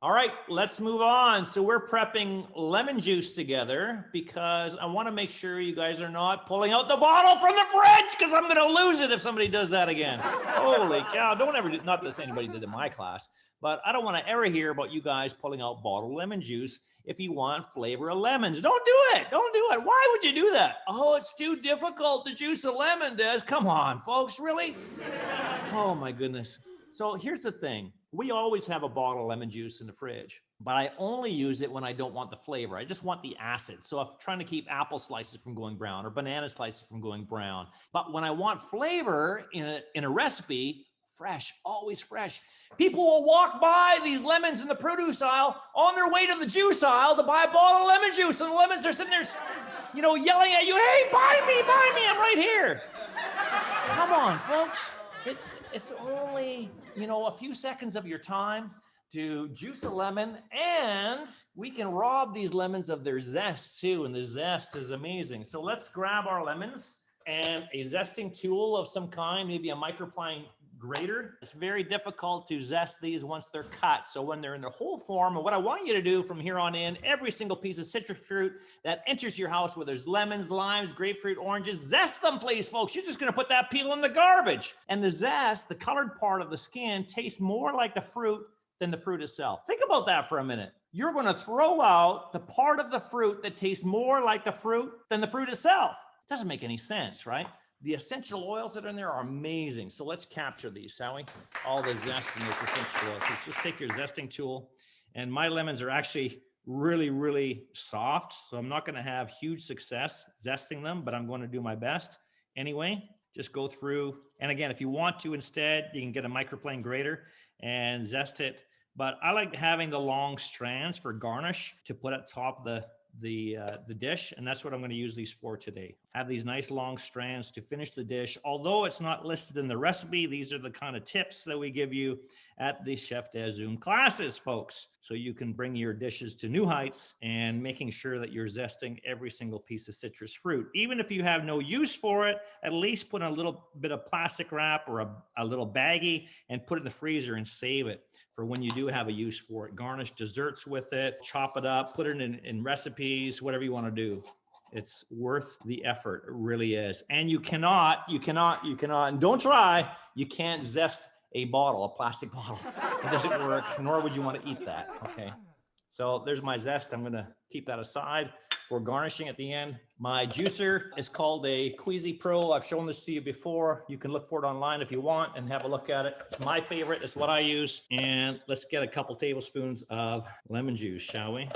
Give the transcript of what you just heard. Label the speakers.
Speaker 1: All right, let's move on. So we're prepping lemon juice together because I want to make sure you guys are not pulling out the bottle from the fridge because I'm going to lose it if somebody does that again. Holy cow, don't ever do, not that anybody did in my class, but I don't want to ever hear about you guys pulling out bottled lemon juice if you want flavor of lemons. Don't do it. Don't do it. Why would you do that? Oh, it's too difficult to juice a lemon, Des. Come on, folks, really? Oh my goodness. So here's the thing. We always have a bottle of lemon juice in the fridge, but I only use it when I don't want the flavor. I just want the acid. So I'm trying to keep apple slices from going brown or banana slices from going brown. But when I want flavor in a recipe, fresh, always fresh. People will walk by these lemons in the produce aisle on their way to the juice aisle to buy a bottle of lemon juice, and the lemons are sitting there, yelling at you, "Hey, buy me, I'm right here." Come on, folks. It's only, a few seconds of your time to juice a lemon, and we can rob these lemons of their zest too, and the zest is amazing. So let's grab our lemons and a zesting tool of some kind, maybe a micropline grater. It's very difficult to zest these once they're cut. So when they're in their whole form, and what I want you to do from here on in, every single piece of citrus fruit that enters your house, whether there's lemons, limes, grapefruit, oranges, zest them, please, folks. You're just going to put that peel in the garbage. And the zest, the colored part of the skin, tastes more like the fruit than the fruit itself. Think about that for a minute. You're going to throw out the part of the fruit that tastes more like the fruit than the fruit itself. It doesn't make any sense, right? The essential oils that are in there are amazing. So let's capture these, shall we? All the zest in those essential oils. Let's just take your zesting tool. And my lemons are actually really, really soft. So I'm not going to have huge success zesting them, but I'm going to do my best. Anyway, just go through. And again, if you want to instead, you can get a microplane grater and zest it. But I like having the long strands for garnish to put at top of the dish, and that's what I'm going to use these for today. Have these nice long strands to finish the dish. Although it's not listed in the recipe, these are the kind of tips that we give you at the Chef Des Zoom classes, folks. So you can bring your dishes to new heights and making sure that you're zesting every single piece of citrus fruit. Even if you have no use for it, at least put in a little bit of plastic wrap or a little baggie and put it in the freezer and save it for when you do have a use for it. Garnish desserts with it, chop it up, put it in recipes, whatever you want to do. It's worth the effort. It really is. And you cannot, and don't try, you can't zest a bottle, a plastic bottle. It doesn't work, nor would you want to eat that, okay? So there's my zest. I'm going to keep that aside for garnishing at the end. My juicer is called a Queasy Pro. I've shown this to you before. You can look for it online if you want and have a look at it. It's my favorite. It's what I use. And let's get a couple tablespoons of lemon juice, shall we?